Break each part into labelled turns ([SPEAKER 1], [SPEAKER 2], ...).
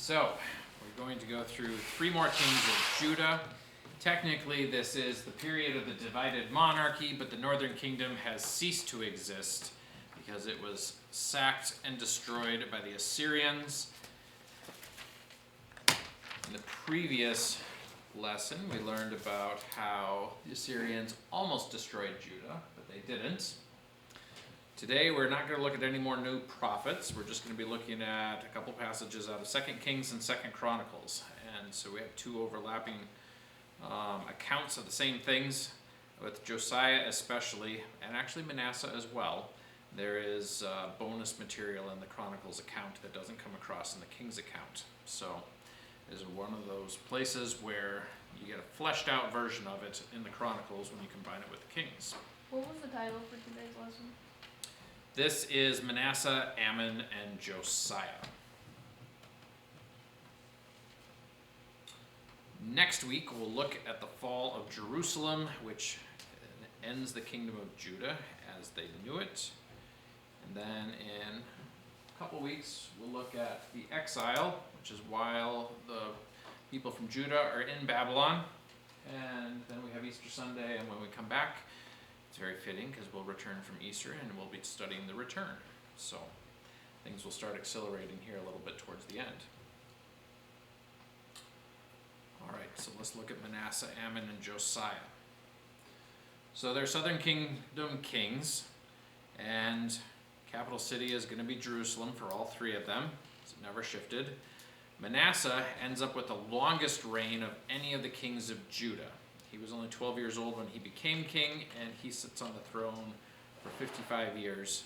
[SPEAKER 1] So, we're going to go through 3 more kings of Judah. Technically, this is the period of the divided monarchy, but the northern kingdom has ceased to exist because it was sacked and destroyed by the Assyrians. In the previous lesson, we learned about how the Assyrians almost destroyed Judah, but they didn't. Today, we're not going to look at any more new prophets. We're just going to be looking at a couple passages out of 2 Kings and 2 Chronicles. And so we have 2 overlapping accounts of the same things, with Josiah especially, and actually Manasseh as well. There is bonus material in the Chronicles account that doesn't come across in the Kings account. So this is one of those places where you get a fleshed out version of it in the Chronicles when you combine it with the Kings.
[SPEAKER 2] What was the title for today's lesson?
[SPEAKER 1] This is Manasseh, Amon, and Josiah. Next week, we'll look at the fall of Jerusalem, which ends the kingdom of Judah as they knew it. And then in a couple weeks, we'll look at the exile, which is while the people from Judah are in Babylon. And then we have Easter Sunday, and when we come back, it's very fitting because we'll return from Easter and we'll be studying the return. So things will start accelerating here a little bit towards the end. All right, so let's look at Manasseh, Amon, and Josiah. So they're southern kingdom kings, and capital city is going to be Jerusalem for all 3 of them. It's never shifted. Manasseh ends up with the longest reign of any of the kings of Judah. He was only 12 years old when he became king, and he sits on the throne for 55 years.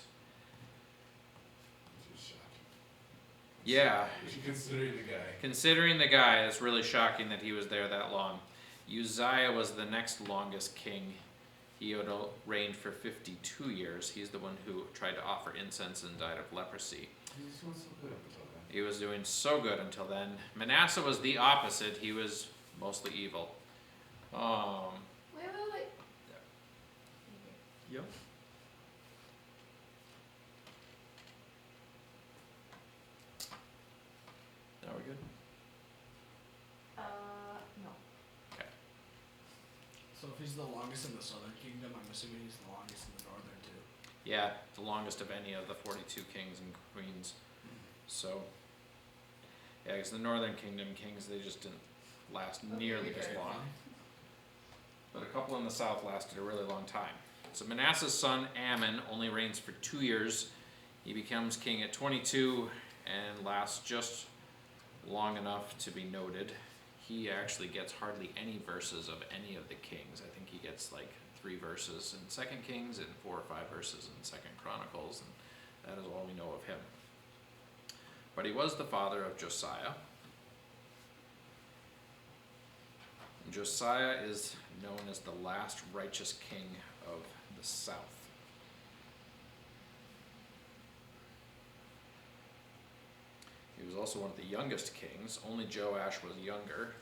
[SPEAKER 1] Yeah. Considering the guy, it's really shocking that he was there that long. Josiah was the next longest king. He had reigned for 52 years. He's the one who tried to offer incense and died of leprosy. He was doing so good until then. Manasseh was the opposite. He was mostly evil.
[SPEAKER 2] Wait.
[SPEAKER 1] Yep. Now we're good?
[SPEAKER 2] No.
[SPEAKER 1] Okay.
[SPEAKER 3] So if he's the longest in the southern kingdom, I'm assuming he's the longest in the northern too.
[SPEAKER 1] Yeah, the longest of any of the 42 kings and queens. So, yeah, because the northern kingdom kings, they just didn't last nearly as long. But a couple in the south lasted a really long time. So Manasseh's son Amon only reigns for 2 years. He becomes king at 22 and lasts just long enough to be noted. He actually gets hardly any verses of any of the kings. I think he gets like 3 verses in 2 Kings and 4 or 5 verses in 2 Chronicles, and that is all we know of him. But he was the father of Josiah. And Josiah is known as the last righteous king of the south. He was also one of the youngest kings. Only Joash was younger.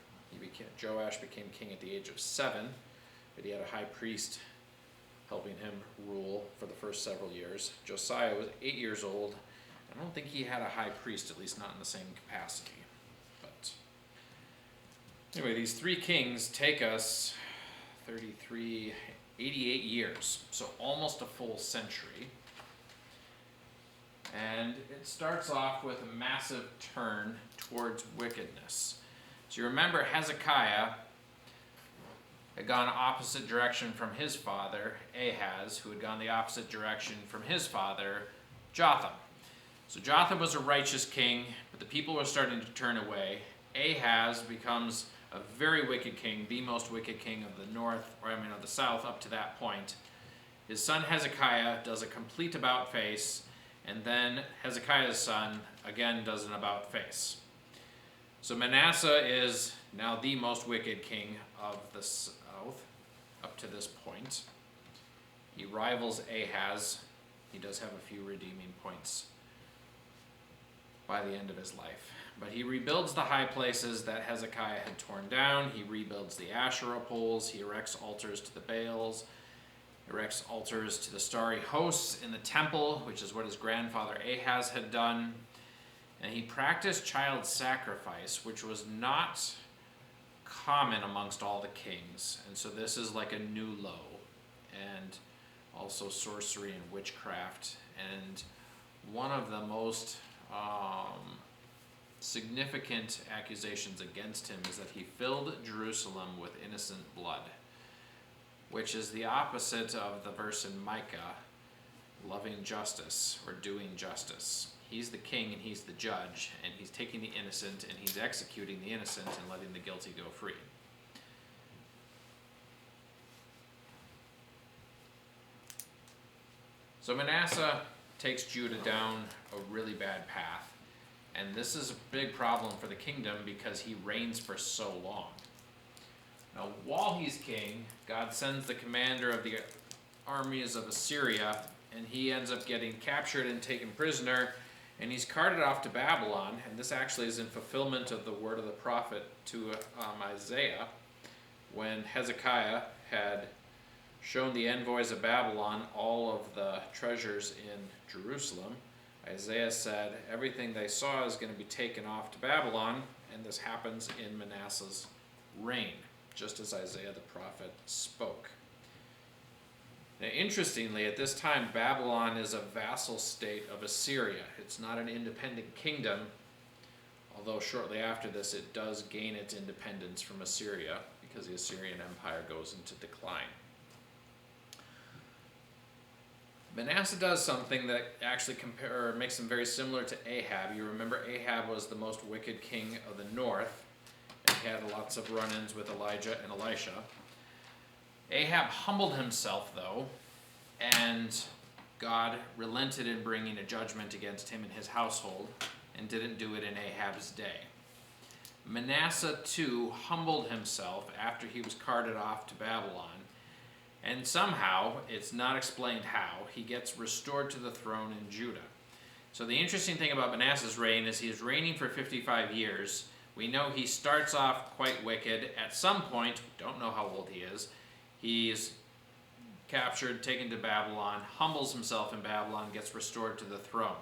[SPEAKER 1] Joash became king at the age of 7, but he had a high priest helping him rule for the first several years. Josiah was 8 years old. I don't think he had a high priest, at least not in the same capacity. But anyway, these 3 kings take us 88 years, so almost a full century. And it starts off with a massive turn towards wickedness. So you remember Hezekiah had gone opposite direction from his father, Ahaz, who had gone the opposite direction from his father, Jotham. So Jotham was a righteous king, but the people were starting to turn away. Ahaz becomes a very wicked king, the most wicked king of the of the south up to that point. His son Hezekiah does a complete about-face, and then Hezekiah's son again does an about-face. So Manasseh is now the most wicked king of the south up to this point. He rivals Ahaz. He does have a few redeeming points by the end of his life. But he rebuilds the high places that Hezekiah had torn down. He rebuilds the Asherah poles. He erects altars to the Baals. Erects altars to the starry hosts in the temple, which is what his grandfather Ahaz had done. And he practiced child sacrifice, which was not common amongst all the kings. And so this is like a new low. And also sorcery and witchcraft. And one of the most significant accusations against him is that he filled Jerusalem with innocent blood, which is the opposite of the verse in Micah, loving justice or doing justice. He's the king and he's the judge, and he's taking the innocent and he's executing the innocent and letting the guilty go free. So Manasseh takes Judah down a really bad path, and this is a big problem for the kingdom because he reigns for so long. Now, while he's king, God sends the commander of the armies of Assyria, and he ends up getting captured and taken prisoner, and he's carted off to Babylon. And this actually is in fulfillment of the word of the prophet to Isaiah, when Hezekiah had shown the envoys of Babylon all of the treasures in Jerusalem. Isaiah said everything they saw is going to be taken off to Babylon, and this happens in Manasseh's reign, just as Isaiah the prophet spoke. Now, interestingly, at this time, Babylon is a vassal state of Assyria. It's not an independent kingdom, although shortly after this it does gain its independence from Assyria because the Assyrian Empire goes into decline. Manasseh does something that actually makes him very similar to Ahab. You remember Ahab was the most wicked king of the north, and he had lots of run-ins with Elijah and Elisha. Ahab humbled himself, though, and God relented in bringing a judgment against him and his household, and didn't do it in Ahab's day. Manasseh, too, humbled himself after he was carted off to Babylon, and somehow, it's not explained how, he gets restored to the throne in Judah. So the interesting thing about Manasseh's reign is he is reigning for 55 years. We know he starts off quite wicked. At some point, we don't know how old he is, he's captured, taken to Babylon, humbles himself in Babylon, gets restored to the throne.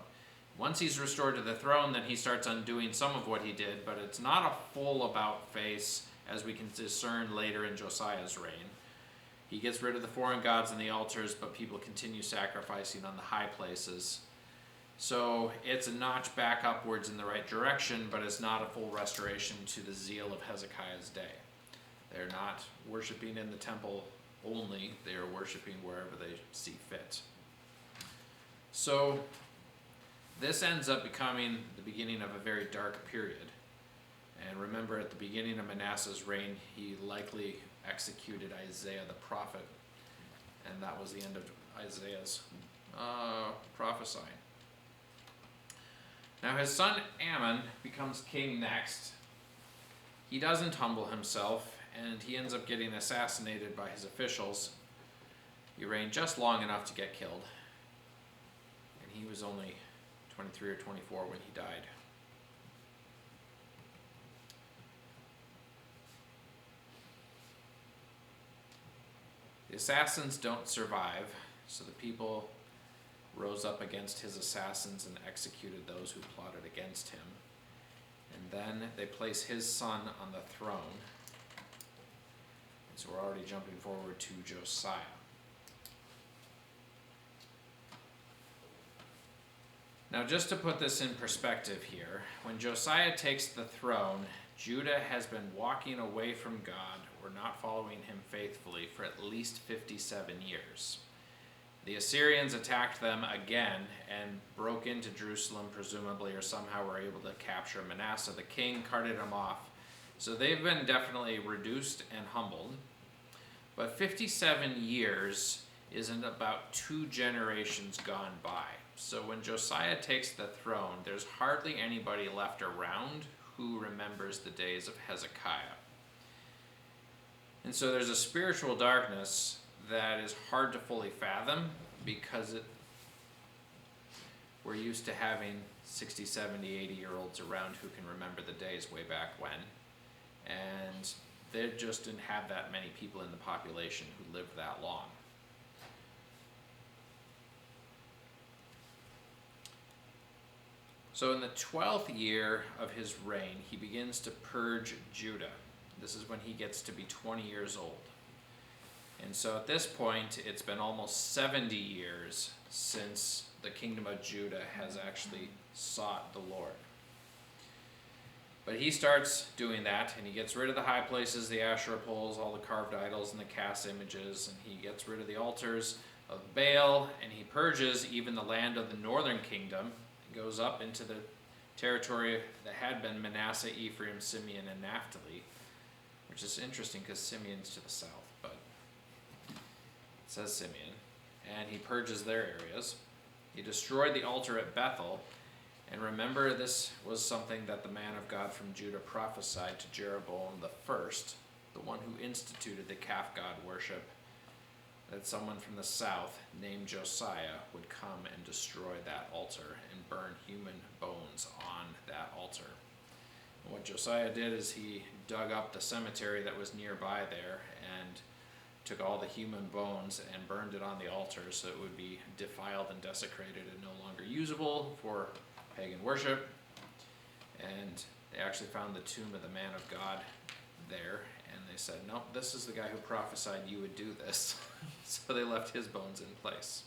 [SPEAKER 1] Once he's restored to the throne, then he starts undoing some of what he did, but it's not a full about-face, as we can discern later in Josiah's reign. He gets rid of the foreign gods and the altars, but people continue sacrificing on the high places. So it's a notch back upwards in the right direction, but it's not a full restoration to the zeal of Hezekiah's day. They're not worshiping in the temple only, they are worshiping wherever they see fit. So this ends up becoming the beginning of a very dark period. And remember, at the beginning of Manasseh's reign, he likely executed Isaiah the prophet, and that was the end of Isaiah's prophesying. Now his son Amon becomes king next. He doesn't humble himself, and he ends up getting assassinated by his officials. He reigned just long enough to get killed, and he was only 23 or 24 when he died. The assassins don't survive, so the people rose up against his assassins and executed those who plotted against him. And then they place his son on the throne. And so we're already jumping forward to Josiah. Now, just to put this in perspective here, when Josiah takes the throne, Judah has been walking away from God or not following him faithfully for at least 57 years. The Assyrians attacked them again and broke into Jerusalem, presumably, or somehow were able to capture Manasseh. The king carted him off. So they've been definitely reduced and humbled. But 57 years isn't about 2 generations gone by. So when Josiah takes the throne, there's hardly anybody left around who remembers the days of Hezekiah. And so there's a spiritual darkness that is hard to fully fathom because we're used to having 60, 70, 80-year-olds around who can remember the days way back when. And they just didn't have that many people in the population who lived that long. So in the 12th year of his reign, he begins to purge Judah. This is when he gets to be 20 years old. And so at this point, it's been almost 70 years since the kingdom of Judah has actually sought the Lord. But he starts doing that, and he gets rid of the high places, the Asherah poles, all the carved idols and the cast images, and he gets rid of the altars of Baal, and he purges even the land of the northern kingdom. He goes up into the territory that had been Manasseh, Ephraim, Simeon, and Naphtali, which is interesting because Simeon's to the south, but it says Simeon. And he purges their areas. He destroyed the altar at Bethel. And remember, this was something that the man of God from Judah prophesied to Jeroboam the first, the one who instituted the calf god worship, that someone from the south named Josiah would come and destroy that altar and burn human bones on that altar. And what Josiah did is he dug up the cemetery that was nearby there and took all the human bones and burned it on the altar so it would be defiled and desecrated and no longer usable for pagan worship. And they actually found the tomb of the man of God there, and they said, nope, this is the guy who prophesied you would do this. So they left his bones in place.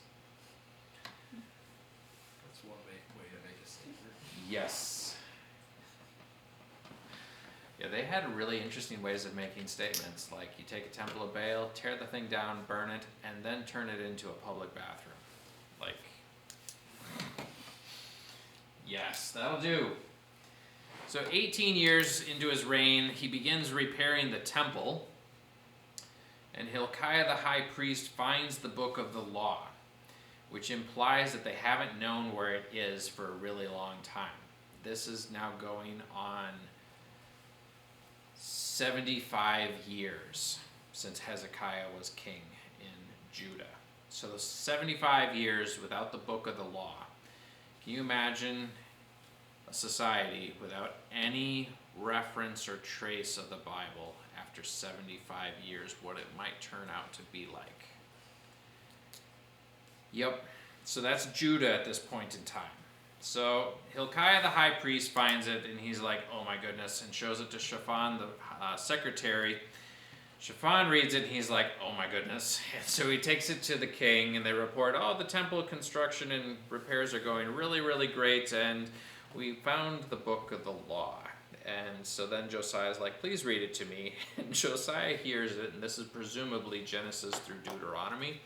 [SPEAKER 3] That's one way to make a statement.
[SPEAKER 1] Yes. Yeah, they had really interesting ways of making statements, like you take a temple of Baal, tear the thing down, burn it, and then turn it into a public bathroom. Like, yes, that'll do. So 18 years into his reign, he begins repairing the temple, and Hilkiah the high priest finds the book of the law, which implies that they haven't known where it is for a really long time. This is now going on 75 years since Hezekiah was king in Judah. So 75 years without the book of the law. Can you imagine a society without any reference or trace of the Bible after 75 years, what it might turn out to be like? Yep, so that's Judah at this point in time. So Hilkiah the high priest finds it, and he's like, oh my goodness, and shows it to Shaphan the secretary. Shaphan reads it, and he's like, oh my goodness. And so he takes it to the king, and they report, oh, the temple construction and repairs are going really, really great, and we found the book of the law. And so then Josiah's like, please read it to me. And Josiah hears it, and this is presumably Genesis through Deuteronomy.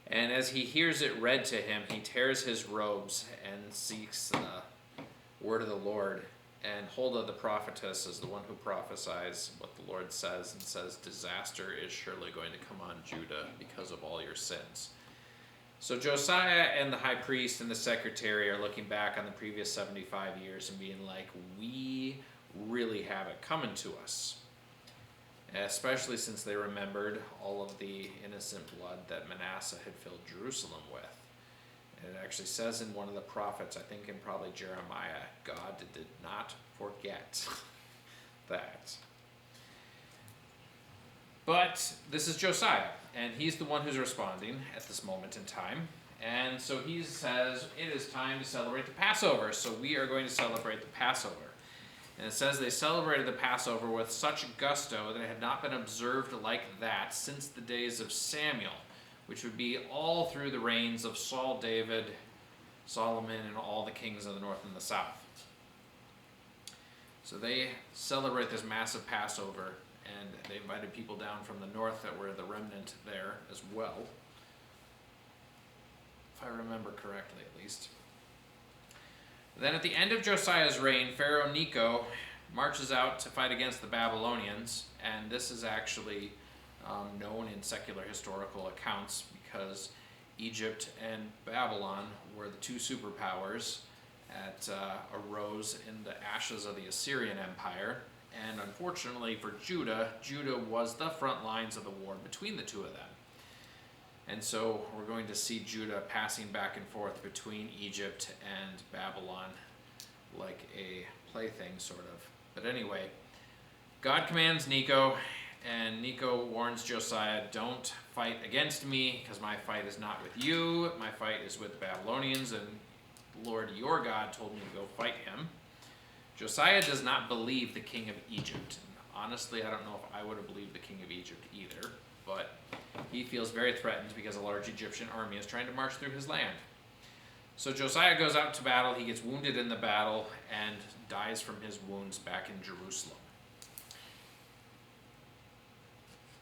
[SPEAKER 1] And as he hears it read to him, he tears his robes and seeks the word of the Lord. And Huldah the prophetess is the one who prophesies what the Lord says, and says, disaster is surely going to come on Judah because of all your sins. So Josiah and the high priest and the secretary are looking back on the previous 75 years and being like, we really have it coming to us. Especially since they remembered all of the innocent blood that Manasseh had filled Jerusalem with. And it actually says in one of the prophets, I think in probably Jeremiah, God did not forget that. But this is Josiah, and he's the one who's responding at this moment in time. And so he says, it is time to celebrate the Passover. So we are going to celebrate the Passover. And it says they celebrated the Passover with such gusto that it had not been observed like that since the days of Samuel, which would be all through the reigns of Saul, David, Solomon, and all the kings of the north and the south. So they celebrate this massive Passover, and they invited people down from the north that were the remnant there as well, if I remember correctly at least. Then at the end of Josiah's reign, Pharaoh Necho marches out to fight against the Babylonians, and this is actually known in secular historical accounts because Egypt and Babylon were the two superpowers that arose in the ashes of the Assyrian Empire. And unfortunately for Judah, Judah was the front lines of the war between the two of them. And so we're going to see Judah passing back and forth between Egypt and Babylon like a plaything, sort of. But anyway, God commands Necho, and Necho warns Josiah, don't fight against me, because my fight is not with you. My fight is with the Babylonians, and Lord your God told me to go fight him." Josiah does not believe the king of Egypt. And honestly, I don't know if I would have believed the king of Egypt either, but he feels very threatened because a large Egyptian army is trying to march through his land. So Josiah goes out to battle. He gets wounded in the battle and dies from his wounds back in Jerusalem.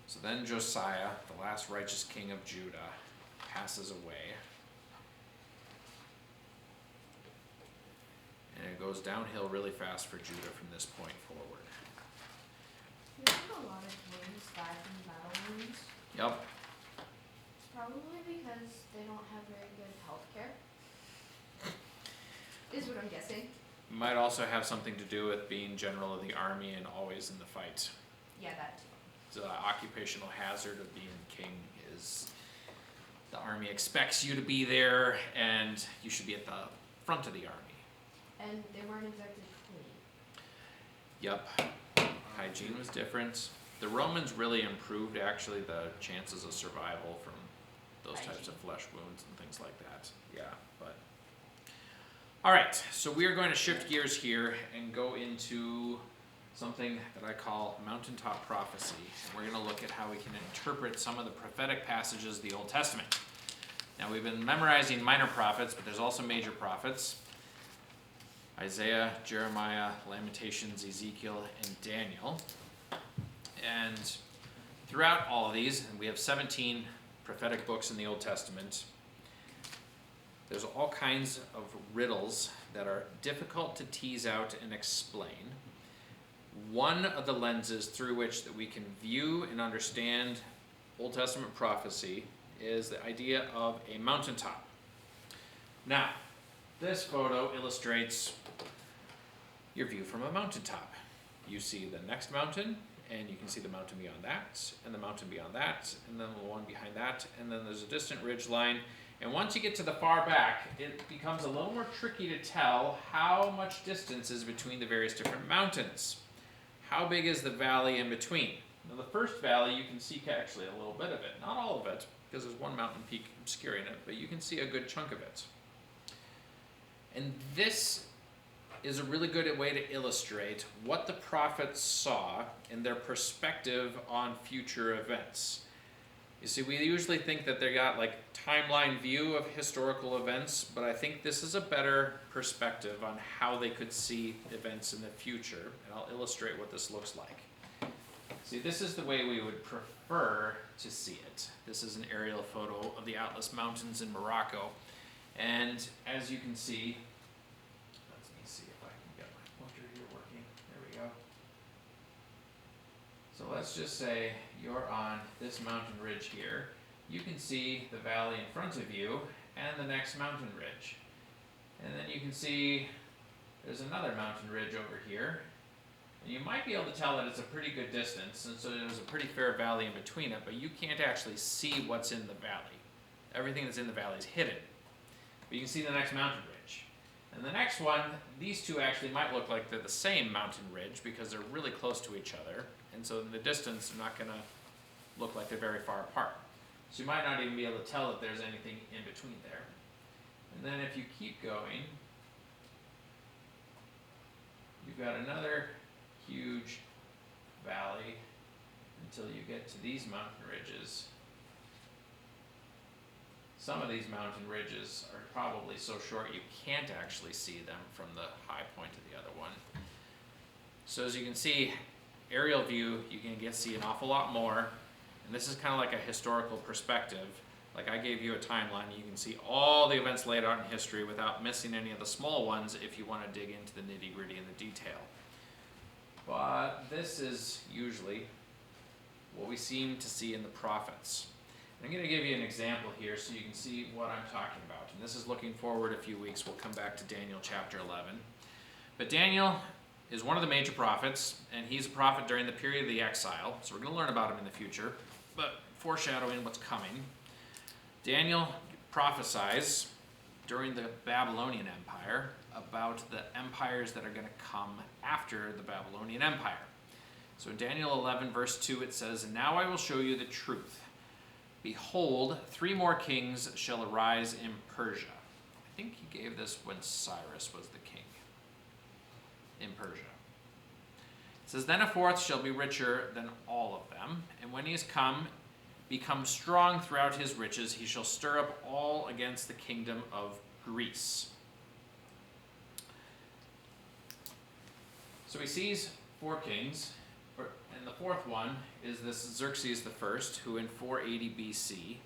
[SPEAKER 1] So then Josiah, the last righteous king of Judah, passes away. And it goes downhill really fast for Judah from this point forward.
[SPEAKER 4] There's a lot of kings die from battle wounds.
[SPEAKER 1] Yep.
[SPEAKER 4] Probably because they don't have very good health care. Is what I'm guessing.
[SPEAKER 1] Might also have something to do with being general of the army and always in the fight.
[SPEAKER 4] Yeah, that too.
[SPEAKER 1] The occupational hazard of being king is the army expects you to be there and you should be at the front of the army.
[SPEAKER 4] And they weren't exactly clean.
[SPEAKER 1] Yep. Hygiene was different. The Romans really improved actually the chances of survival from those types of flesh wounds and things like that. Yeah, but all right, so we are going to shift gears here and go into something that I call mountaintop prophecy. And we're going to look at how we can interpret some of the prophetic passages of the Old Testament. Now, we've been memorizing minor prophets, but there's also major prophets. Isaiah, Jeremiah, Lamentations, Ezekiel, and Daniel. And throughout all of these, and we have 17 prophetic books in the Old Testament, there's all kinds of riddles that are difficult to tease out and explain. One of the lenses through which that we can view and understand Old Testament prophecy is the idea of a mountaintop. Now, this photo illustrates your view from a mountaintop. You see the next mountain, and you can see the mountain beyond that, and the mountain beyond that, and then the one behind that, and then there's a distant ridge line. And once you get to the far back, it becomes a little more tricky to tell how much distance is between the various different mountains. How big is the valley in between? Now, the first valley, you can see actually a little bit of it. Not all of it, because there's one mountain peak obscuring it, but you can see a good chunk of it. And this is a really good way to illustrate what the prophets saw in their perspective on future events. You see, we usually think that they got like timeline view of historical events, but I think this is a better perspective on how they could see events in the future, and I'll illustrate what this looks like. See, this is the way we would prefer to see it. This is an aerial photo of the Atlas Mountains in Morocco, and as you can see, let me see if I can get my pointer here working. There we go. So let's just say you're on this mountain ridge here. You can see the valley in front of you and the next mountain ridge. And then you can see there's another mountain ridge over here. And you might be able to tell that it's a pretty good distance, and so there's a pretty fair valley in between it, but you can't actually see what's in the valley. Everything that's in the valley is hidden. But you can see the next mountain ridge. And the next one, these two actually might look like they're the same mountain ridge because they're really close to each other. And so in the distance, they're not going to look like they're very far apart. So you might not even be able to tell if there's anything in between there. And then if you keep going, you've got another huge valley until you get to these mountain ridges. Some of these mountain ridges are probably so short you can't actually see them from the high point of the other one. So as you can see, aerial view, you can see an awful lot more. And this is kind of like a historical perspective. Like I gave you a timeline, you can see all the events laid out in history without missing any of the small ones if you want to dig into the nitty-gritty and the detail. But this is usually what we seem to see in the prophets. I'm going to give you an example here so you can see what I'm talking about. And this is looking forward a few weeks. We'll come back to Daniel chapter 11. But Daniel is one of the major prophets, and he's a prophet during the period of the exile. So we're going to learn about him in the future, but foreshadowing what's coming. Daniel prophesies during the Babylonian Empire about the empires that are going to come after the Babylonian Empire. So in Daniel 11, verse 2, it says, "And now I will show you the truth. Behold, 3 more kings shall arise in Persia." think he gave this when Cyrus was the king in Persia. It says, then a fourth shall be richer than all of them, and when he is become strong throughout his riches, he shall stir up all against the kingdom of Greece. So he sees 4 kings, and the fourth one is this Xerxes the First, who in 480 BC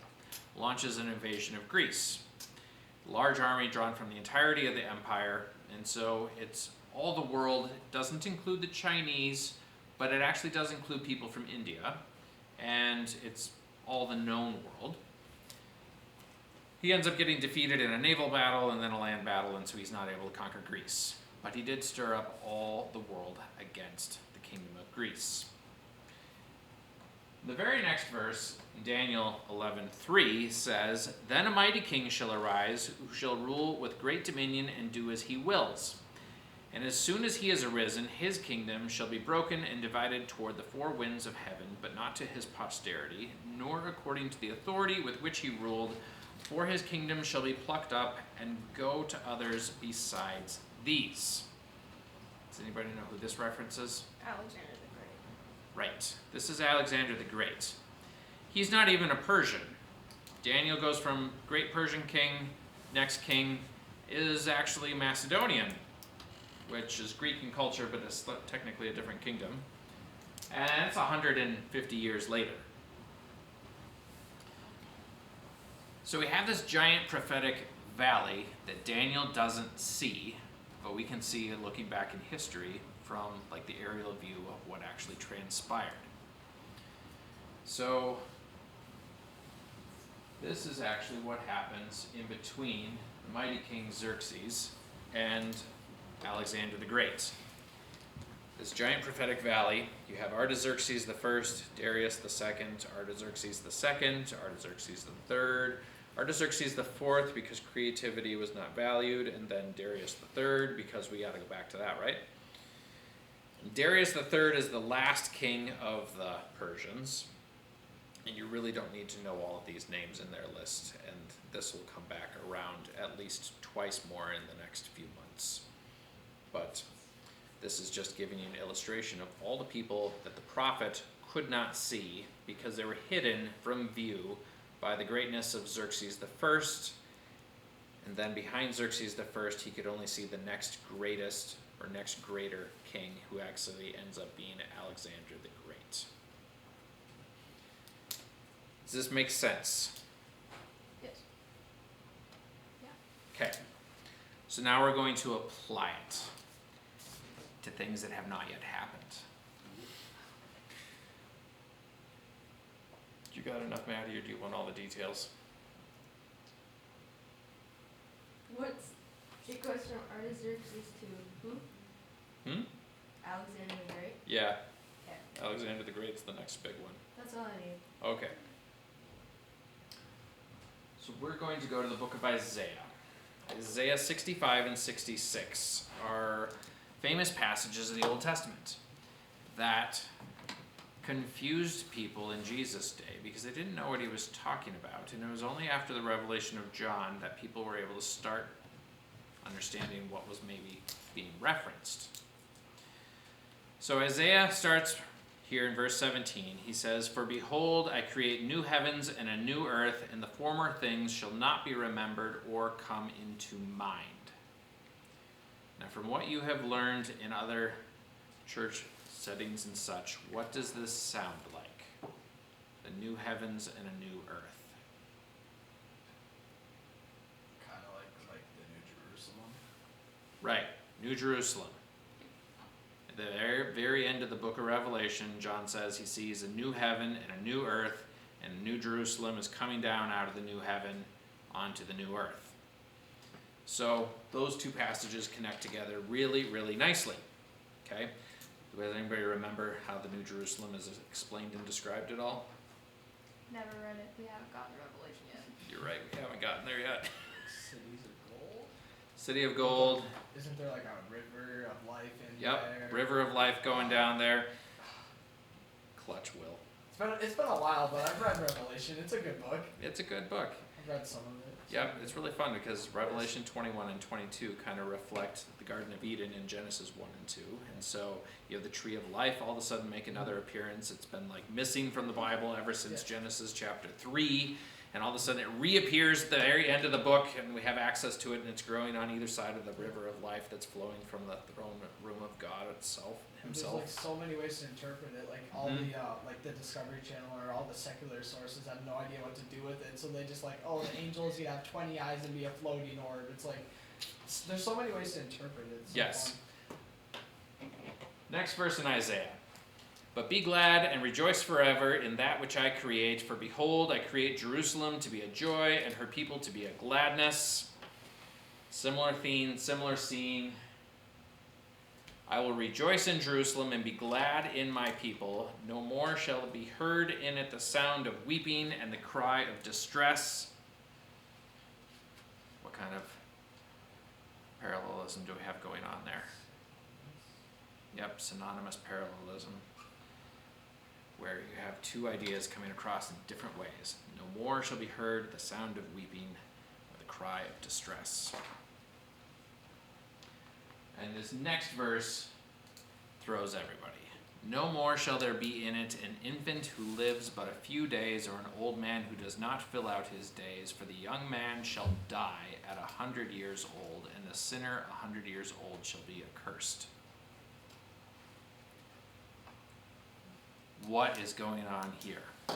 [SPEAKER 1] launches an invasion of Greece. Large army drawn from the entirety of the empire, and so it's all the world. It doesn't include the Chinese, but it actually does include people from India, and it's all the known world. He ends up getting defeated in a naval battle and then a land battle, and so he's not able to conquer Greece. But he did stir up all the world against the kingdom of Greece. The very next verse, Daniel 11:3, says, then a mighty king shall arise, who shall rule with great dominion and do as he wills. And as soon as he is arisen, his kingdom shall be broken and divided toward the 4 winds of heaven, but not to his posterity, nor according to the authority with which he ruled, for his kingdom shall be plucked up and go to others besides these. Does anybody know who this references?
[SPEAKER 2] Alexander the Great.
[SPEAKER 1] Right. This is Alexander the Great. He's not even a Persian. Daniel goes from great Persian king, next king is actually Macedonian, which is Greek in culture, but is technically a different kingdom. And it's 150 years later. So we have this giant prophetic valley that Daniel doesn't see, but we can see looking back in history from like the aerial view of what actually transpired. So this is actually what happens in between the mighty king Xerxes and Alexander the Great. This giant prophetic valley, you have Artaxerxes the First, Darius the Second, Artaxerxes the Second, Artaxerxes the Third, Artaxerxes the Fourth because creativity was not valued, and then Darius the Third because we got to go back to that, right? And Darius the Third is the last king of the Persians, and you really don't need to know all of these names in their list, and this will come back around at least twice more in the next few months. But this is just giving you an illustration of all the people that the prophet could not see because they were hidden from view by the greatness of Xerxes the First, and then behind Xerxes the First, he could only see the next greatest or next greater king, who actually ends up being Alexander the Great. Does this make sense?
[SPEAKER 2] Yes.
[SPEAKER 1] Okay. So now we're going to apply it to things that have not yet happened. You got enough, Maddie, or do you want all the details?
[SPEAKER 4] What's it goes from Artaxerxes to who? Alexander the Great?
[SPEAKER 1] Yeah.
[SPEAKER 4] Okay.
[SPEAKER 1] Alexander the Great's the next big one.
[SPEAKER 4] That's all I need.
[SPEAKER 1] Okay. So we're going to go to the book of Isaiah. Isaiah 65 and 66 are famous passages of the Old Testament that confused people in Jesus' day because they didn't know what he was talking about. And it was only after the revelation of John that people were able to start understanding what was maybe being referenced. So Isaiah starts here in verse 17. He says, "For behold, I create new heavens and a new earth, and the former things shall not be remembered or come into mind." Now, from what you have learned in other church settings and such, what does this sound like? The new heavens and a new earth.
[SPEAKER 3] Kind of like the New Jerusalem.
[SPEAKER 1] Right, New Jerusalem. At the very, very end of the book of Revelation, John says he sees a new heaven and a new earth, and New Jerusalem is coming down out of the new heaven onto the new earth. So those two passages connect together really, really nicely. Okay? Does anybody remember how the New Jerusalem is explained and described at all?
[SPEAKER 2] Never read it. We haven't gotten to Revelation yet.
[SPEAKER 1] You're right, we haven't gotten there yet.
[SPEAKER 3] Cities of gold.
[SPEAKER 1] City of Gold.
[SPEAKER 3] Isn't there like a river of life in
[SPEAKER 1] Yep,
[SPEAKER 3] there?
[SPEAKER 1] river of life going down there. Clutch Will.
[SPEAKER 3] It's been a while, but I've read Revelation. It's a good book.
[SPEAKER 1] It's a good book.
[SPEAKER 3] I've read some of it.
[SPEAKER 1] Yep, it's really fun because Revelation 21 and 22 kind of reflect the Garden of Eden in Genesis 1 and 2. And so you have the tree of life all of a sudden make another appearance. It's been like missing from the Bible ever since Genesis chapter 3. And all of a sudden it reappears at the very end of the book, and we have access to it, and it's growing on either side of the river of life that's flowing from the throne room of God himself.
[SPEAKER 3] There's like so many ways to interpret it. Like all the like the Discovery Channel or all the secular sources have no idea what to do with it. So they just like, oh, the angels, you have 20 eyes and be a floating orb. It's like there's so many ways to interpret it. It's so
[SPEAKER 1] Yes.
[SPEAKER 3] fun.
[SPEAKER 1] Next verse in Isaiah. But be glad and rejoice forever in that which I create. For behold, I create Jerusalem to be a joy and her people to be a gladness. Similar theme, similar scene. I will rejoice in Jerusalem and be glad in my people. No more shall be heard in it the sound of weeping and the cry of distress. What kind of parallelism do we have going on there? Yep, synonymous parallelism, where you have two ideas coming across in different ways. No more shall be heard the sound of weeping or the cry of distress. And this next verse throws everybody. No more shall there be in it an infant who lives but a few days, or an old man who does not fill out his days, for the young man shall die at 100 years old, and the sinner 100 years old shall be accursed. What is going on here?
[SPEAKER 3] Do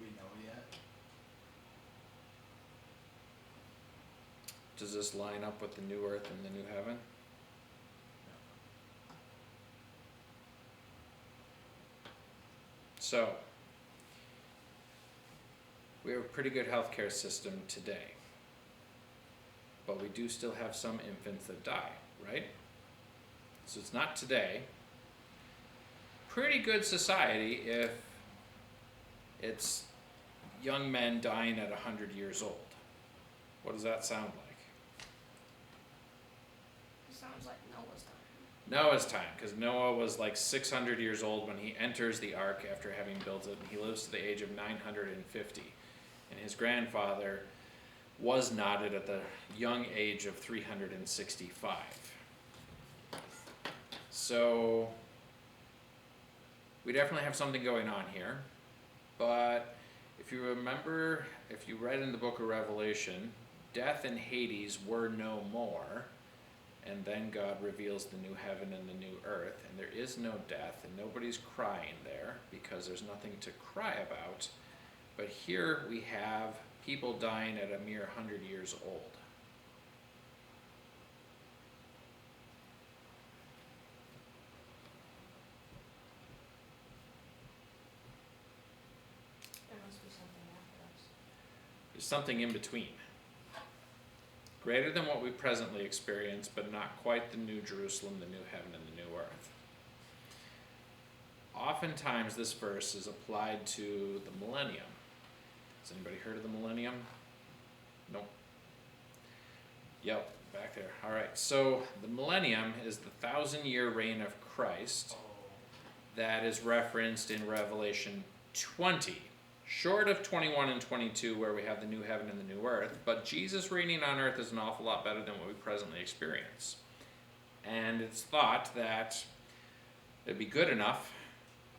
[SPEAKER 3] we know yet?
[SPEAKER 1] Does this line up with the new earth and the new heaven? So, we have a pretty good healthcare system today, but we do still have some infants that die, right? So it's not today. Pretty good society if it's young men dying at 100 years old. What does that sound like?
[SPEAKER 2] It sounds like Noah's time.
[SPEAKER 1] Noah's time, because Noah was like 600 years old when he enters the ark after having built it, and he lives to the age of 950. And his grandfather was knotted at the young age of 365. So we definitely have something going on here, but if you remember, if you read in the book of Revelation, death and Hades were no more, and then God reveals the new heaven and the new earth, and there is no death, and nobody's crying there because there's nothing to cry about. But here we have people dying at a mere 100 years old.
[SPEAKER 4] There must be something after us.
[SPEAKER 1] There's something in between. Greater than what we presently experience, but not quite the new Jerusalem, the new heaven, and the new earth. Oftentimes this verse is applied to the millennium. Has anybody heard of the millennium? Nope. Yep, back there. All right, so the millennium is the 1,000-year reign of Christ that is referenced in Revelation 20. Short of 21 and 22, where we have the new heaven and the new earth, but Jesus reigning on earth is an awful lot better than what we presently experience. And it's thought that it'd be good enough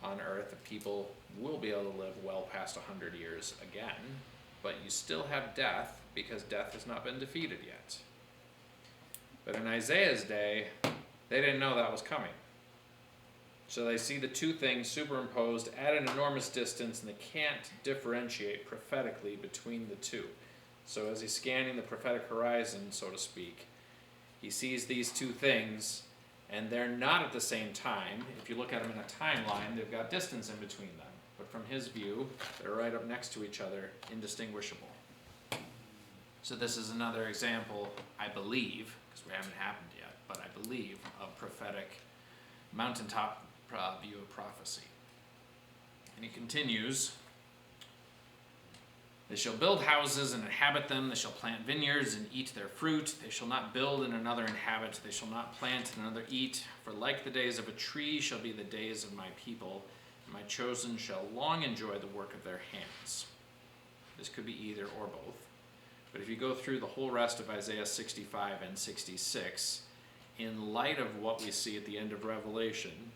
[SPEAKER 1] on earth that people will be able to live well past 100 years again, but you still have death because death has not been defeated yet. But in Isaiah's day, they didn't know that was coming. So they see the two things superimposed at an enormous distance, and they can't differentiate prophetically between the two. So as he's scanning the prophetic horizon, so to speak, he sees these two things, and they're not at the same time. If you look at them in a timeline, they've got distance in between them. But from his view, they're right up next to each other, indistinguishable. So this is another example, I believe, because we haven't happened yet, but I believe, of prophetic mountaintop view of prophecy. And he continues, they shall build houses and inhabit them, they shall plant vineyards and eat their fruit, they shall not build and another inhabit, they shall not plant and another eat, for like the days of a tree shall be the days of my people, My chosen shall long enjoy the work of their hands. This could be either or both. But if you go through the whole rest of Isaiah 65 and 66, in light of what we see at the end of Revelation,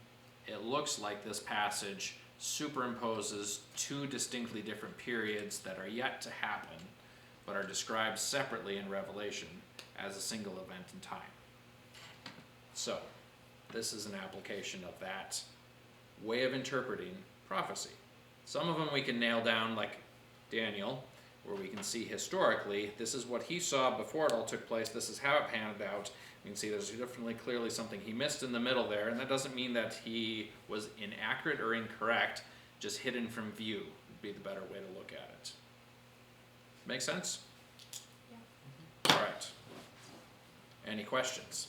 [SPEAKER 1] it looks like this passage superimposes two distinctly different periods that are yet to happen, but are described separately in Revelation as a single event in time. So, this is an application of that way of interpreting prophecy. Some of them we can nail down, like Daniel, where we can see historically, this is what he saw before it all took place, this is how it panned out. You can see there's definitely clearly something he missed in the middle there, and that doesn't mean that he was inaccurate or incorrect, just hidden from view would be the better way to look at it. Make sense?
[SPEAKER 4] Yeah.
[SPEAKER 1] All right. Any questions?